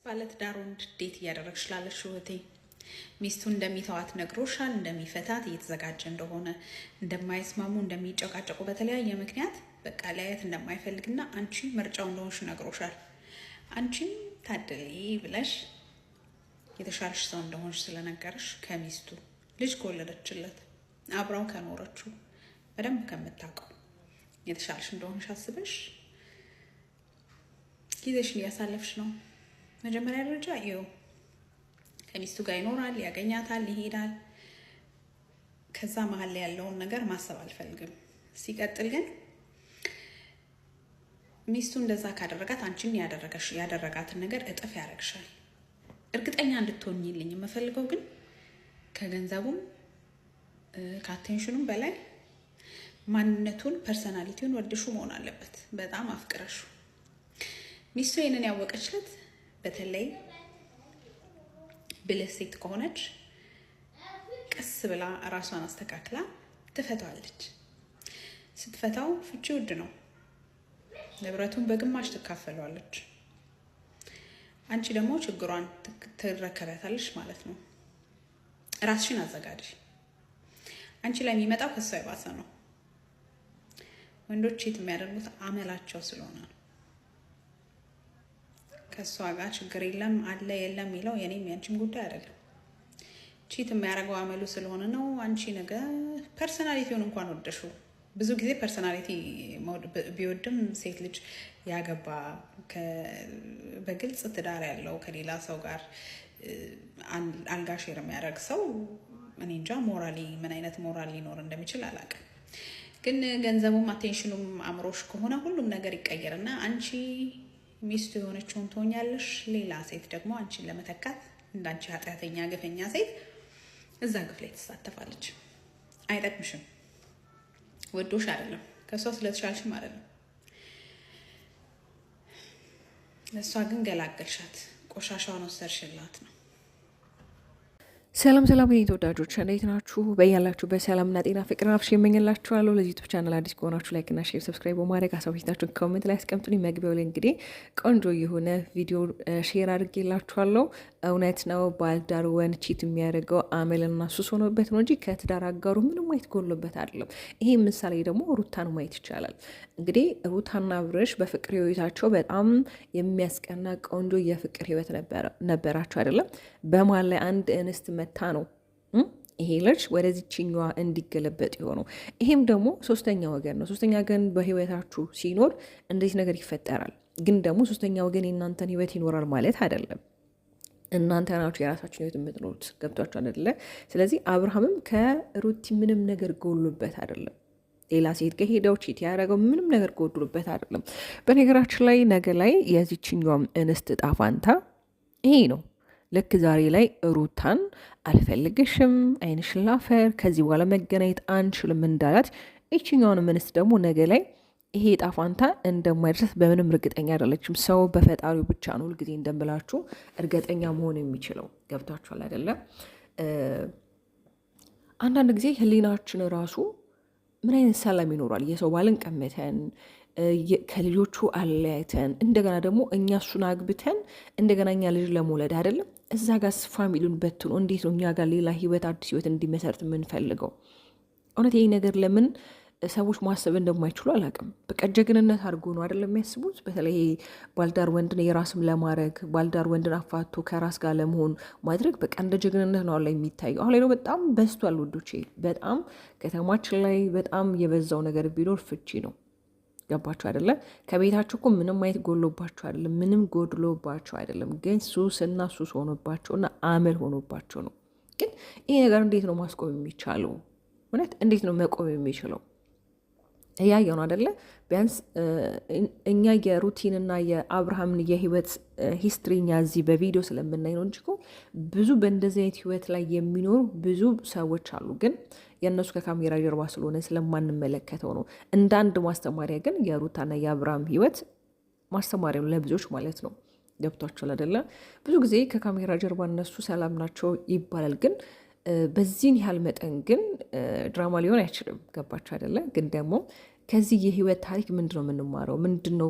ባለትዳር ወንድ ዴት እያደረግሽ ላለሽው እህቴ ሚስቱ እንደሚተዋት ነግሮሻል፣ እንደሚፈታት እየተዘጋጀ እንደሆነ፣ እንደማይስማሙ እንደሚጨቃጨቁ በተለያየ ምክንያት በቃ ላያት እንደማይፈልግና አንቺ ምርጫው እንደሆንሽ ነግሮሻል። አንቺም ታድሊ ብለሽ የተሻልሽ ሰው እንደሆንሽ ስለነገርሽ ከሚስቱ ልጅ ከወለደችለት አብራው ከኖረችው በደንብ ከምታውቀው የተሻልሽ እንደሆንሽ አስበሽ ጊዜሽን እያሳለፍሽ ነው። መጀመሪያ ደረጃ ይኸው ከሚስቱ ጋር ይኖራል፣ ያገኛታል፣ ይሄዳል። ከዛ መሀል ላይ ያለውን ነገር ማሰብ አልፈልግም። ሲቀጥል ግን ሚስቱ እንደዛ ካደረጋት አንቺን ያደረጋትን ነገር እጥፍ ያደርግሻል። እርግጠኛ እንድትሆኝልኝ የምፈልገው ግን ከገንዘቡም ከአቴንሽኑም በላይ ማንነቱን ፐርሰናሊቲውን ወድሹ መሆን አለበት። በጣም አፍቅረሹ። ሚስቱ ይህንን ያወቀችለት በተለይ ብልህ ሴት ከሆነች ቀስ ብላ ራሷን አስተካክላ ትፈታዋለች። ስትፈታው ፍቺ ውድ ነው። ንብረቱን በግማሽ ትካፈለዋለች። አንቺ ደግሞ ችግሯን ትረከቢያታለሽ ማለት ነው። ራስሽን አዘጋጅ። አንቺ ላይ የሚመጣው ከሷ የባሰ ነው። ወንዶች ቺት የሚያደርጉት አመላቸው ስለሆነ ነው። ከሷ ጋር ችግር የለም አለ የለም የሚለው የኔም ያንቺም ጉዳይ አይደለም። ቺት የሚያደርገው አመሉ ስለሆነ ነው። አንቺ ነገ ፐርሰናሊቲውን እንኳን ወደሽው። ብዙ ጊዜ ፐርሰናሊቲ ቢወድም ሴት ልጅ ያገባ በግልጽ ትዳር ያለው ከሌላ ሰው ጋር አልጋ ሼር የሚያደርግ ሰው እኔ እንጃ ሞራሊ ምን አይነት ሞራል ሊኖር እንደሚችል አላውቅም። ግን ገንዘቡም አቴንሽኑም አምሮሽ ከሆነ ሁሉም ነገር ይቀየርና አንቺ ሚስቱ የሆነችውን ትሆኛለሽ። ሌላ ሴት ደግሞ አንቺን ለመተካት እንዳንቺ ኃጢአተኛ ግፈኛ ሴት እዛ ግፍ ላይ ትሳተፋለች። አይጠቅምሽም። ወዶሽ አይደለም፣ ከሷ ስለተሻልሽም አይደለም። ለሷ ግን ገላገልሻት፣ ቆሻሻውን ወሰድሽላት ነው። ሰላም ሰላም የኔ ተወዳጆች እንዴት ናችሁ? በያላችሁ በሰላምና ጤና ፍቅር አፍሽ የመኝላችኋለሁ። ለዚህ ዩቲዩብ ቻናል አዲስ ከሆናችሁ ላይክ እና ሼር ሰብስክራይብ በማድረግ ሀሳቦቻችሁን ኮሜንት ላይ አስቀምጡልኝ። መግቢያው ላይ እንግዲህ ቆንጆ የሆነ ቪዲዮ ሼር አድርጌላችኋለሁ። እውነት ነው ባልዳር ወንድ ቺት የሚያደርገው አመልና ሱስ ሆኖበት ነው እንጂ ከትዳር አጋሩ ምንም ማየት ጎሎበት አይደለም። ይሄ ምሳሌ ደግሞ ሩታን ማየት ይቻላል። እንግዲህ ሩታና አብርሽ በፍቅር ህይወታቸው በጣም የሚያስቀና ቆንጆ የፍቅር ህይወት ነበራቸው አይደለም። በማል ላይ አንድ እንስት መታ ነው ይሄ ልጅ ወደዚችኛዋ እንዲገለበጥ የሆነው። ይሄም ደግሞ ሶስተኛ ወገን ነው። ሶስተኛ ወገን በህይወታችሁ ሲኖር እንደዚህ ነገር ይፈጠራል። ግን ደግሞ ሶስተኛ ወገን የእናንተን ህይወት ይኖራል ማለት አይደለም። እናንተ ናችሁ የራሳችሁን ህይወት የምትኖሩት። ገብቷችሁ አይደለ? ስለዚህ አብርሃምም ከሩቲ ምንም ነገር ጎሎበት አይደለም። ሌላ ሴት ጋር ሄደው ቺት ያደረገው ምንም ነገር ጎድሎበት አይደለም። በነገራችን ላይ ነገ ላይ የዚችኛዋም እንስት ዕጣ ፈንታ ይሄ ነው። ልክ ዛሬ ላይ ሩታን አልፈልግሽም፣ አይንሽን ላፈር፣ ከዚህ በኋላ መገናኘት አንችልም እንዳላት ይችኛውን እንስት ደግሞ ነገ ላይ ይሄ ዕጣ ፈንታ እንደማይደርስ በምንም እርግጠኛ አይደለችም። ሰው በፈጣሪው ብቻ ነው ሁልጊዜ እንደምላችሁ እርግጠኛ መሆን የሚችለው። ገብታችኋል አይደለም? አንዳንድ ጊዜ ህሊናችን ራሱ ምን አይነት ሰላም ይኖራል? የሰው ባልን ቀምተን ከልጆቹ አለያይተን እንደገና ደግሞ እኛ እሱን አግብተን እንደገና እኛ ልጅ ለመውለድ አይደለም እዛ ጋር ፋሚሊውን በትኖ እንዴት ነው እኛ ጋር ሌላ ህይወት አዲስ ህይወት እንዲመሰርት የምንፈልገው? እውነት ይህ ነገር ለምን ሰዎች ማሰብ እንደማይችሉ አላውቅም። በቃ ጀግንነት አድርጎ ነው አይደለም የሚያስቡት። በተለይ ባልዳር ወንድን የራስም ለማድረግ ባልዳር ወንድን አፋቶ ከራስ ጋር ለመሆን ማድረግ በቃ እንደ ጀግንነት ነው ላይ የሚታየው። አሁን ላይ ነው በጣም በዝቷል ወዶቼ። በጣም ከተማችን ላይ በጣም የበዛው ነገር ቢኖር ፍቺ ነው። ገባችሁ አይደለ? ከቤታችሁ እኮ ምንም ማየት ጎሎባቸው አይደለም፣ ምንም ጎድሎባቸው አይደለም። ግን ሱስና ሱስ ሆኖባቸውና አመል ሆኖባቸው ነው። ግን ይሄ ነገር እንዴት ነው ማስቆም የሚቻለው? እውነት እንዴት ነው መቆም የሚችለው? እያየው ነው አይደለ? ቢያንስ እኛ የሩቲንና የአብርሃምን የህይወት ሂስትሪኛ እዚህ በቪዲዮ ስለምናይ ነው እንጂ ብዙ በእንደዚህ አይነት ህይወት ላይ የሚኖሩ ብዙ ሰዎች አሉ። ግን የእነሱ ከካሜራ ጀርባ ስለሆነ ስለማንመለከተው ነው። እንደ አንድ ማስተማሪያ ግን የሩታና የአብርሃም ህይወት ማስተማሪያ ነው ለብዙዎች ማለት ነው። ገብቷቸዋል አይደለ? ብዙ ጊዜ ከካሜራ ጀርባ እነሱ ሰላም ናቸው ይባላል። ግን በዚህን ያህል መጠን ግን ድራማ ሊሆን አይችልም። ገባቸው አይደለ? ግን ደግሞ ከዚህ የህይወት ታሪክ ምንድነው የምንማረው? ምንድነው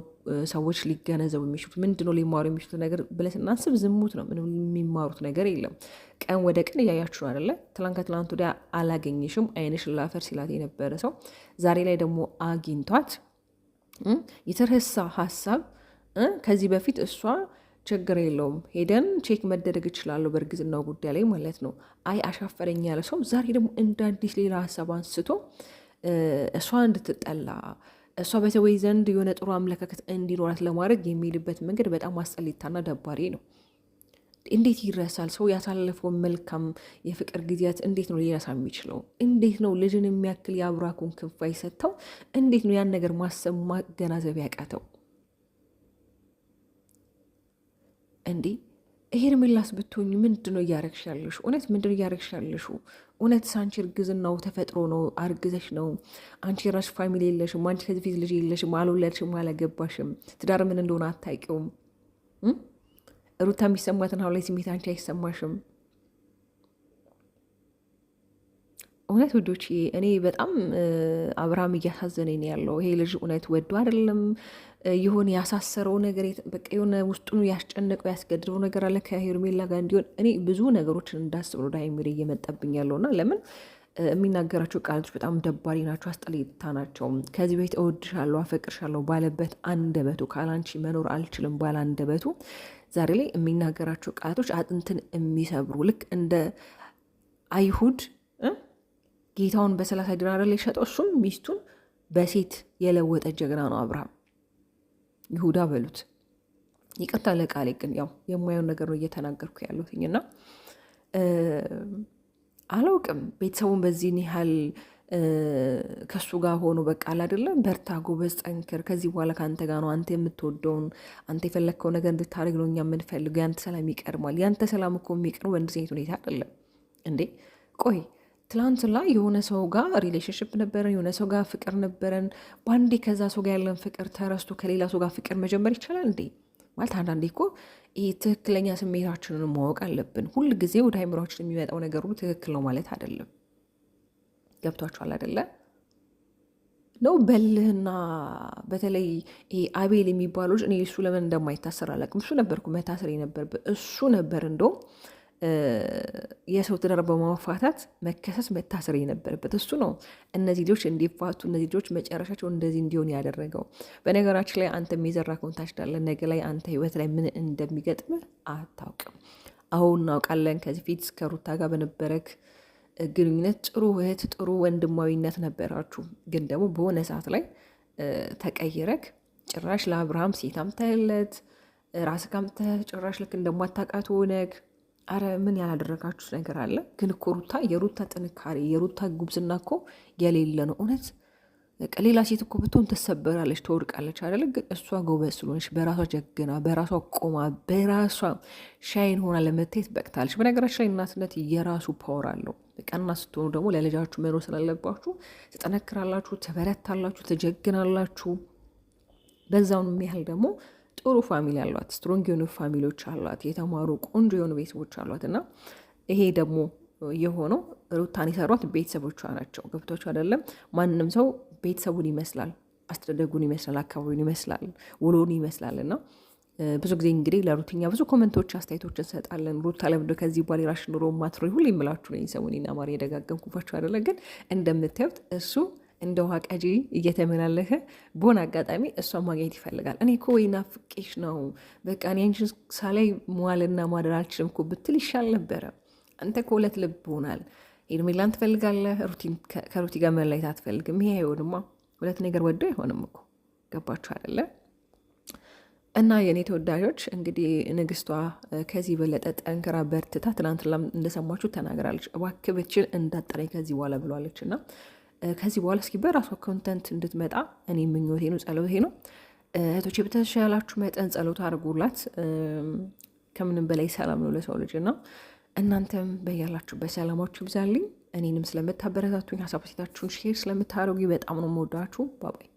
ሰዎች ሊገነዘቡ የሚችሉት? ምንድነው ሊማሩ የሚችሉት ነገር ብለን ስናስብ ዝሙት ነው። ምንም የሚማሩት ነገር የለም። ቀን ወደ ቀን እያያችሁ ነው አይደለ? ትላንት ከትላንት ወዲያ አላገኘሽም ዓይንሽ ላፈር ሲላት የነበረ ሰው ዛሬ ላይ ደግሞ አግኝቷት የተረሳ ሀሳብ ከዚህ በፊት እሷ ችግር የለውም ሄደን ቼክ መደረግ እችላለሁ በእርግዝናው ጉዳይ ላይ ማለት ነው፣ አይ አሻፈረኝ ያለ ሰው ዛሬ ደግሞ እንደ አዲስ ሌላ ሀሳብ አንስቶ እሷ እንድትጠላ እሷ በሰዎች ዘንድ የሆነ ጥሩ አመለካከት እንዲኖራት ለማድረግ የሚሄድበት መንገድ በጣም አስጠሊታና ደባሪ ነው። እንዴት ይረሳል? ሰው ያሳለፈውን መልካም የፍቅር ጊዜያት እንዴት ነው ሊረሳ የሚችለው? እንዴት ነው ልጅን የሚያክል የአብራኩን ክንፋይ ሰጥተው እንዴት ነው ያን ነገር ማሰብ ማገናዘብ ያቃተው? እንዴ ሄርሜላስ ብትሆኝ ምንድነው እያረግሽ ያለሽ? እውነት ምንድነው እያረግሽ ያለሽ? እውነት አንቺ እርግዝናው ተፈጥሮ ነው? አርግዘሽ ነው? አንቺ የራስሽ ፋሚሊ የለሽም? አንቺ ከዚህ ፊት ልጅ የለሽም? አልወለድሽም? አላገባሽም? ትዳር ምን እንደሆነ አታውቂውም? ሩታ የሚሰማትን አሁን ላይ ስሜት አንቺ አይሰማሽም? እውነት ውዶች እኔ በጣም አብርሃም እያሳዘነኝ ነው ያለው። ይሄ ልጅ እውነት ወዶ አይደለም የሆነ ያሳሰረው ነገር በቃ የሆነ ውስጡን ያስጨነቀው ያስገድደው ነገር አለ ከሄርሜላ ጋር እንዲሆን። እኔ ብዙ ነገሮችን እንዳስብ ወደ አይምሬ እየመጣብኝ ያለውና ለምን የሚናገራቸው ቃሎች በጣም ደባሪ ናቸው፣ አስጠሊታ ናቸው። ከዚህ በፊት እወድሻለሁ አፈቅርሻለሁ ባለበት አንደበቱ ካላንቺ መኖር አልችልም ባለ አንደበቱ ዛሬ ላይ የሚናገራቸው ቃላቶች አጥንትን የሚሰብሩ ልክ እንደ አይሁድ ጌታውን በ30 ዲናር ላይ ሸጠው እሱም ሚስቱን በሴት የለወጠ ጀግና ነው አብርሃም። ይሁዳ በሉት ይቅርታ ለቃሌ፣ ግን ያው የማየውን ነገር ነው እየተናገርኩ ያለሁትና አላውቅም። ቤተሰቡን በዚህን ያህል ከሱ ጋር ሆኖ በቃ አይደለም በርታ፣ ጎበዝ፣ ጠንክር፣ ከዚህ በኋላ ከአንተ ጋር ነው፣ አንተ የምትወደውን አንተ የፈለግከው ነገር እንድታደርግ ነው እኛ የምንፈልገው፣ ያንተ ሰላም ይቀድማል። ያንተ ሰላም እኮ የሚቀድመው በእንደዚህ አይነት ሁኔታ አይደለም እንዴ። ቆይ ትላንት ላይ የሆነ ሰው ጋር ሪሌሽንሽፕ ነበረን፣ የሆነ ሰው ጋር ፍቅር ነበረን፣ በአንዴ ከዛ ሰው ጋር ያለን ፍቅር ተረስቶ ከሌላ ሰው ጋር ፍቅር መጀመር ይቻላል እንዴ? ማለት አንዳንዴ እኮ ይህ ትክክለኛ ስሜታችንን ማወቅ አለብን። ሁል ጊዜ ወደ አይምሯችን የሚመጣው ነገር ሁሉ ትክክል ነው ማለት አይደለም። ገብቷችኋል አይደለ? ነው በልህና በተለይ አቤል የሚባለው እኔ እሱ ለምን እንደማይታሰር አላውቅም። እሱ ነበርኩ መታሰር የነበረበት እሱ ነበር እንደውም የሰው ትዳር በማፋታት መከሰስ መታሰር የነበረበት እሱ ነው። እነዚህ ልጆች እንዲፋቱ እነዚህ ልጆች መጨረሻቸው እንደዚህ እንዲሆን ያደረገው። በነገራችን ላይ አንተ የዘራከውን ታጭዳለህ። ነገ ላይ አንተ ህይወት ላይ ምን እንደሚገጥምህ አታውቅም። አሁን እናውቃለን። ከዚህ ፊት ከሩታ ጋር በነበረክ ግንኙነት ጥሩ እህት ጥሩ ወንድማዊነት ነበራችሁ። ግን ደግሞ በሆነ ሰዓት ላይ ተቀይረክ ጭራሽ ለአብርሃም ሴት አምተህለት ራስ ካምተህ ጭራሽ ልክ እንደማታውቃት ሆነክ። አረ ምን ያላደረጋችሁት ነገር አለ? ግን እኮ ሩታ የሩታ ጥንካሬ የሩታ ጉብዝና እኮ የሌለ ነው። እውነት ሌላ ሴት እኮ ብትሆን ትሰበራለች፣ ትወድቃለች አይደለ? ግን እሷ ጎበዝ ስለሆነች በራሷ ጀግና በራሷ ቆማ በራሷ ሻይን ሆና ለመታየት በቅታለች። በነገራችን ላይ እናትነት የራሱ ፓወር አለው። በቃ እናት ስትሆኑ ደግሞ ለልጃችሁ መኖር ስላለባችሁ ትጠነክራላችሁ፣ ትበረታላችሁ፣ ትጀግናላችሁ። በዛውን ያህል ደግሞ ጥሩ ፋሚሊ አሏት፣ ስትሮንግ የሆኑ ፋሚሊዎች አሏት፣ የተማሩ ቆንጆ የሆኑ ቤተሰቦች አሏት። እና ይሄ ደግሞ የሆነው ሩታን የሰሯት ቤተሰቦቿ ናቸው። ገብቶች አይደለም? ማንም ሰው ቤተሰቡን ይመስላል፣ አስተዳደጉን ይመስላል፣ አካባቢውን ይመስላል፣ ውሎን ይመስላል። እና ብዙ ጊዜ እንግዲህ ለሩትኛ ብዙ ኮመንቶች አስተያየቶች እንሰጣለን። ሩታ ለምንድነው ከዚህ በኋላ የራስሽ ኑሮ ማትሮ ሁሉ የምላችሁ ነኝ ሰሙኒና ማር የደጋገምኩባችሁ አይደለ? ግን እንደምታዩት እሱ እንደ ውሃ ቀጂ እየተመላለከ በሆነ አጋጣሚ እሷን ማግኘት ይፈልጋል። እኔ እኮ ወይ ናፍቄሽ ነው በቃ እኔ አንቺን ሳላይ መዋልና ማደር አልችልም እኮ ብትል ይሻል ነበረ። አንተ ከሁለት ልብ ሆናል። ሄርሜላን ትፈልጋለህ፣ ከሩቲ ጋር መለየት አትፈልግም። ይሄ አይሆንማ። ሁለት ነገር ወዶ አይሆንም እኮ ገባችሁ አይደለ? እና የእኔ ተወዳጆች እንግዲህ ንግስቷ ከዚህ በለጠ ጠንክራ በርትታ ትናንትና እንደሰማችሁ ተናግራለች። እባክህ ብችል እንዳጠረኝ ከዚህ በኋላ ብሏለች። እና ከዚህ በኋላ እስኪ በራሷ ኮንተንት እንድትመጣ እኔ ምኞቴ ነው፣ ጸሎቴ ነው። እህቶቼ በተሻላችሁ መጠን ጸሎት አድርጉላት። ከምንም በላይ ሰላም ነው ለሰው ልጅ እና እናንተም በያላችሁበት ሰላማችሁ ይብዛልኝ። እኔንም ስለምታበረታቱኝ ሀሳብ ሴታችሁን ሼር ስለምታደርጉ በጣም ነው የምወዳችሁ። ባባይ